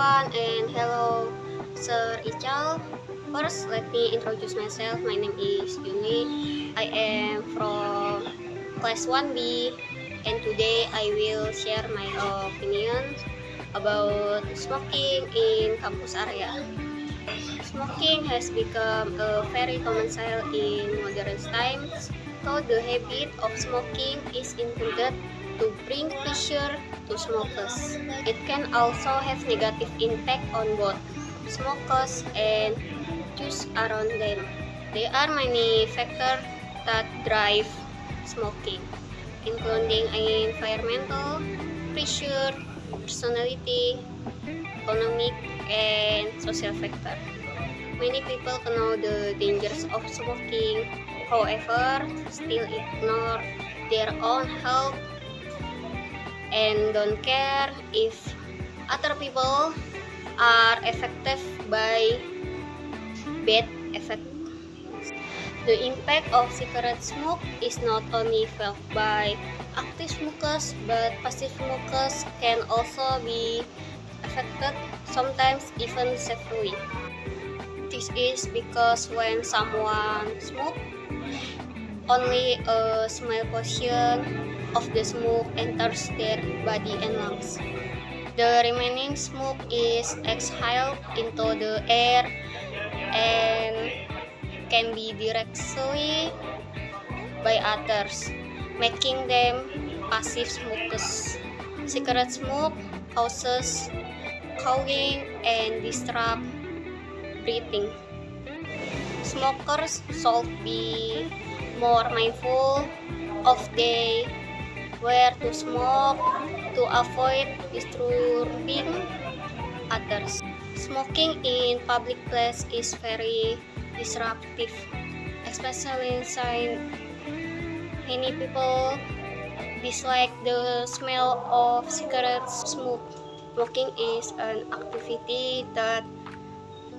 everyone, and hello Sir Ical. First, let me introduce myself. My name is Yuni. I am from class 1B, and today I will share my opinion about smoking in campus area. Smoking has become a very common style in modern times, though the habit of smoking is intended to bring pleasure to smokers. It can also have negative impact on both smokers and those around them. There are many factors that drive smoking, including environmental, pressure, personality, economic, and social factors. Many people know the dangers of smoking, however, still ignore their own health and don't care if other people are affected by bad effects. The impact of cigarette smoke is not only felt by active smokers, but passive smokers can also be affected, sometimes even severely. This is because when someone smokes, only a small portion of the smoke enters their body and lungs. The remaining smoke is exhaled into the air and can be directly by others, making them passive smokers. Cigarette smoke causes coughing and disrupt breathing. Smokers should be more mindful of where to smoke to avoid disturbing others. Smoking in public place is very disruptive, especially since many people dislike the smell of cigarette smoke. Smoking is an activity that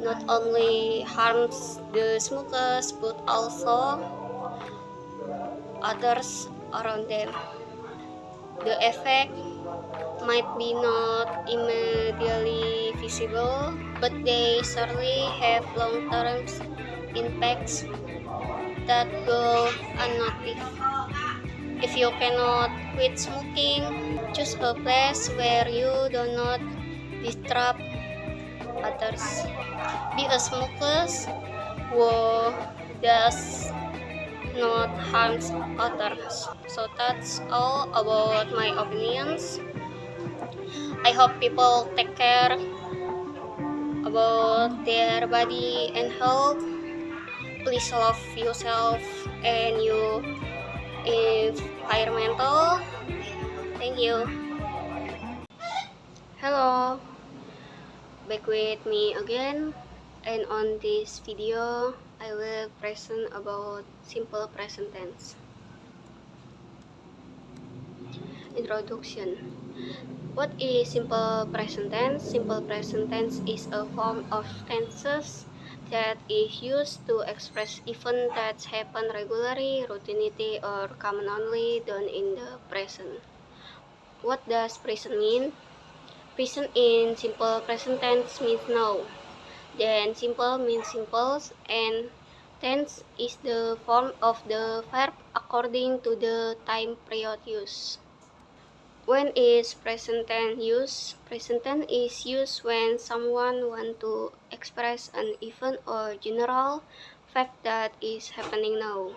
not only harms the smokers but also others around them. The effect might be not immediately visible, but they certainly have long-term impacts that go unnoticed. If you cannot quit smoking, choose a place where you do not disrupt others. Be a smoker who does not harm others. So that's all about my opinions. I hope people take care about their body and health. Please love yourself and your environmental. Thank you. Hello, back with me again, and on this video I will present about simple present tense. Introduction. What is simple present tense? Simple present tense is a form of tenses that is used to express events that happen regularly, routinely, or commonly done in the present. What does present mean? Present in simple present tense means now. Then simple means simple, and tense is the form of the verb according to the time period used. When is present tense used? Present tense is used when someone wants to express an event or general fact that is happening now.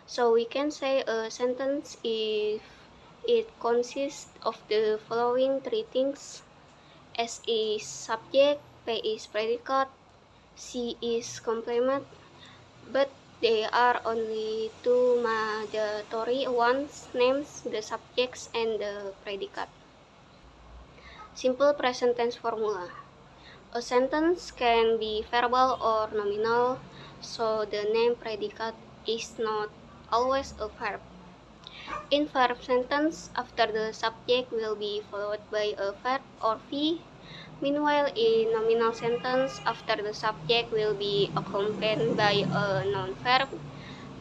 So we can say a sentence if it consists of the following three things: S is subject, P is predicate, C is complement, but there are only two mandatory ones, names, the subjects and the predicate. Simple present tense formula. A sentence can be verbal or nominal, so the name predicate is not always a verb. In verb sentence, after the subject will be followed by a verb or V. Meanwhile, in nominal sentence, after the subject will be accompanied by a noun verb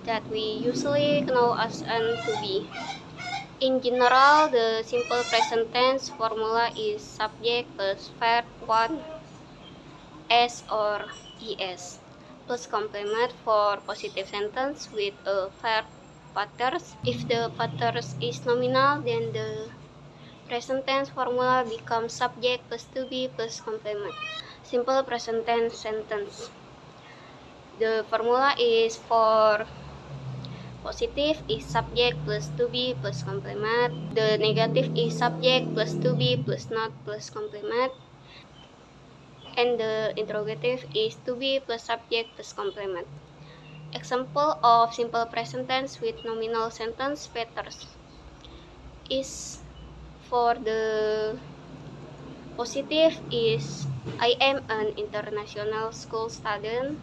that we usually know as an to be. In general, the simple present tense formula is subject plus verb 1, s or es, plus complement for positive sentence with a verb patters. If the patters is nominal, then the present tense formula becomes subject plus to be plus complement. Simple present tense sentence. The formula is for positive is subject plus to be plus complement. The negative is subject plus to be plus not plus complement. And the interrogative is to be plus subject plus complement. Example of simple present tense with nominal sentence patterns is for the positive is I am an international school student,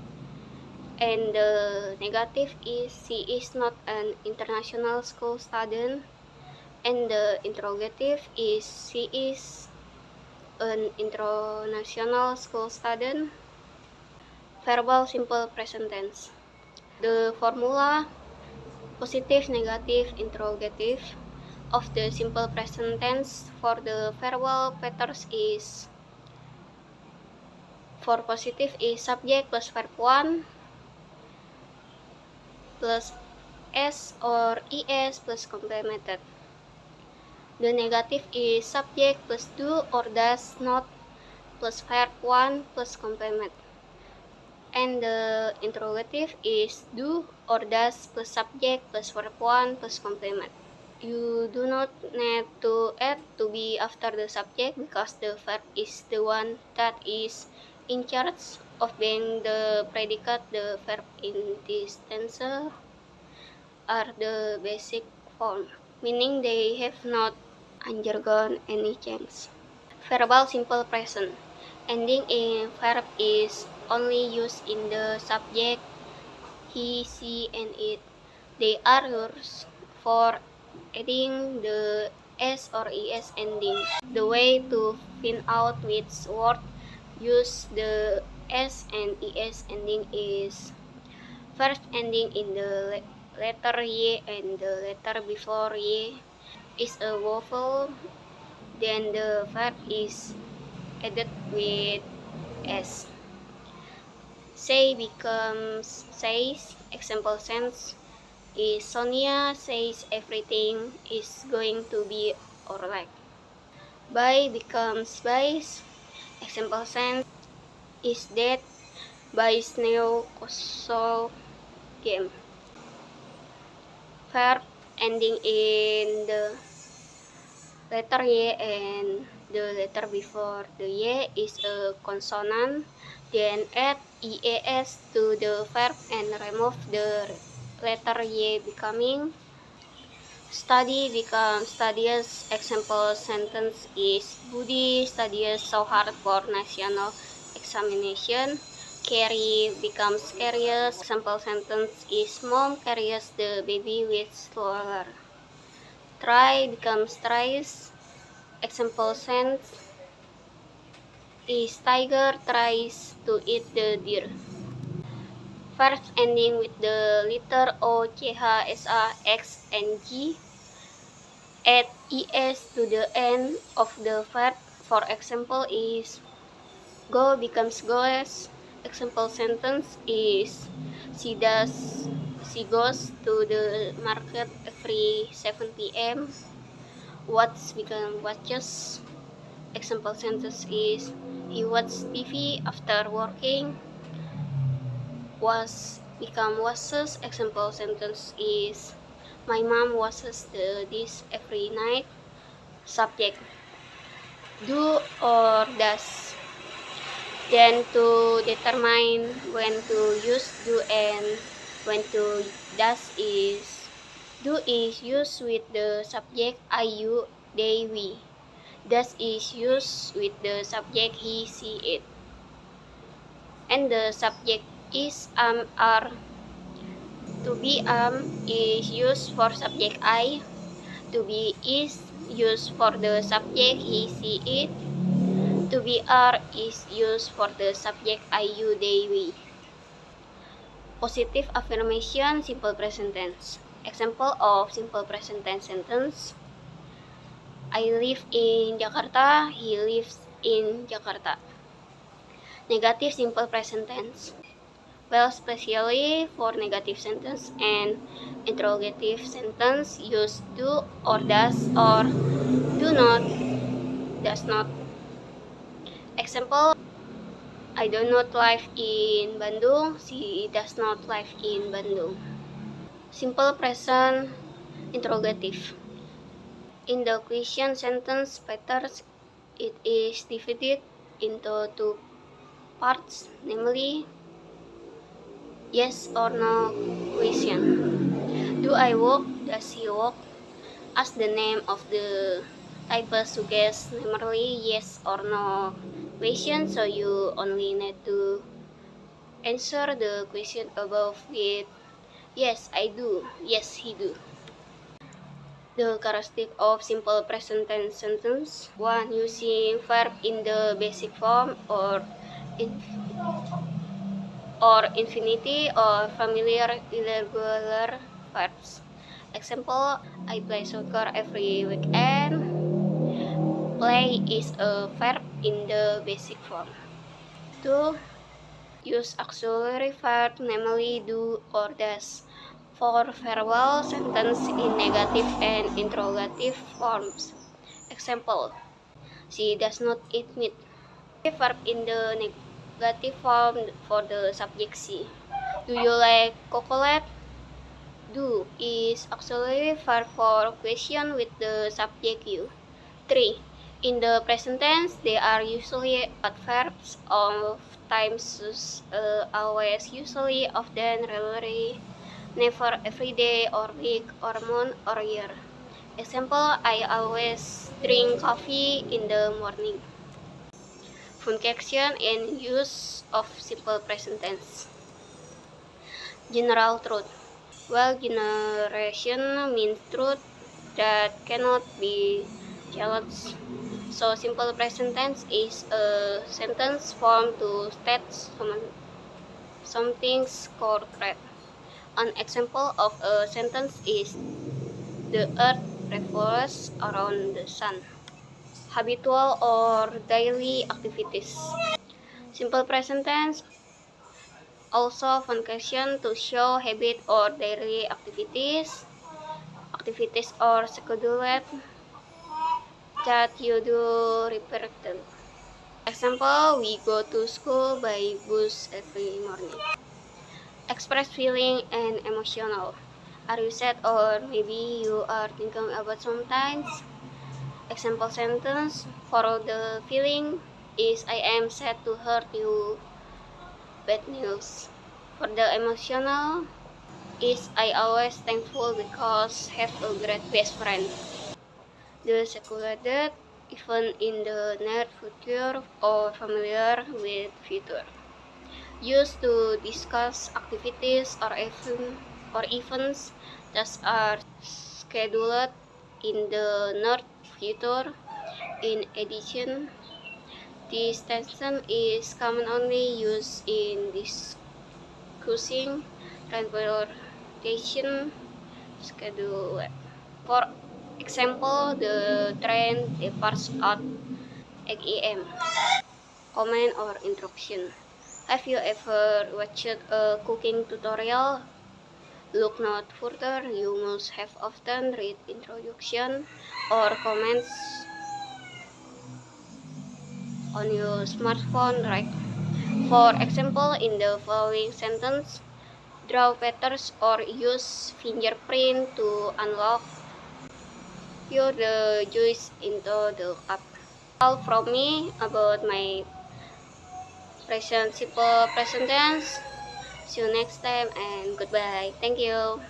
and the negative is she is not an international school student, and the interrogative is she is an international school student. Verbal simple present tense. The formula positive, negative, interrogative of the simple present tense for the verbal patterns is for positive is subject plus verb 1 plus s or es plus complemented. The negative is subject plus do or does not plus verb 1 plus complement. And the interrogative is do or does plus subject plus verb 1 plus complement. You do not need to add to be after the subject because the verb is the one that is in charge of being the predicate. The verb in this tense are the basic form, meaning they have not undergone any change. Verbal simple present. Ending in verb is only used in the subject he, she, and it. They are used for adding the s or es ending. The way to find out which word use the s and es ending is first ending in the letter y and the letter before y is a vowel, then the verb is added with s. Say becomes says. Example sentence is Sonia says everything is going to be alright. Buy becomes buys. Example sentence is that buys new console game. Verb ending in the letter y and the letter before the y is a consonant, then add eas to the verb and remove the letter y becoming study becomes studies. Example sentence is Budi studies so hard for national examination. Carry becomes carries. Example sentence is mom carries the baby with stroller. Try becomes tries. Example sentence is tiger tries to eat the deer. Verbs ending with the letter O, C, H, S, A, X, and G. Add es to the end of the verb. For example is go becomes goes. Example sentence is she goes to the market every 7 p.m. Watch becomes watches. Example sentence is he watches TV after working. Was become washes. Example sentence is my mom washes the dish every night. Subject do or does. Then to determine when to use do and when to does is do is used with the subject I, you, they, we. Does is used with the subject he, she, it. And the subject is, are. To be is used for subject I. To be is used for the subject he, she, it. To be are is used for the subject I, you, they, we. Positive affirmation simple present tense. Example of simple present tense sentence. I live in Jakarta. He lives in Jakarta. Negative simple present tense. Well, especially for negative sentence and interrogative sentence, use do or does or do not, does not. Example, I do not live in Bandung. She does not live in Bandung. Simple present interrogative. In the question sentence patterns, it is divided into two parts, namely yes or no question. Do I walk? Does he walk? Ask the name of the type suggests namely yes or no question, so you only need to answer the question above with yes, I do, yes, he do. The characteristic of simple present tense sentence. 1. Using verb in the basic form or infinity or familiar irregular verbs. Example, I play soccer every weekend. Play is a verb in the basic form. 2. Use auxiliary verb, namely do or does, for verbal sentence in negative and interrogative forms. Example, she does not eat meat. Verb in the negative form for the subject she. Do you like chocolate? Do is auxiliary verb for question with the subject you. 3. In the present tense, they are usually adverbs of times, always, usually, often, rarely, never, every day or week or month or year. Example, I always drink coffee in the morning. Function and use of simple present tense. General truth. Well, generation means truth that cannot be challenged. So simple present tense is a sentence form to state something's correct. An example of a sentence is the earth revolves around the sun. Habitual or daily activities. Simple present tense also function to show habit or daily activities or scheduled that you do repeatedly. Example, we go to school by bus every morning. Express feeling and emotional. Are you sad or maybe you are thinking about sometimes? Example sentence for the feeling is I am sad to hear you bad news. For the emotional is I always thankful because have a great best friend. The secluded even in the near future or familiar with future. Used to discuss activities or events that are scheduled in the near future. In addition, this tense is commonly used in discussing transportation schedule. For example, the train departs at 8 a.m. Comment or interruption. Have you ever watched a cooking tutorial? Look not further, you must have often read introduction or comments on your smartphone, right? For example, in the following sentence, draw patterns or use fingerprint to unlock. Pour the juice into the cup. All from me about my simple present tense. See you next time and goodbye. Thank you.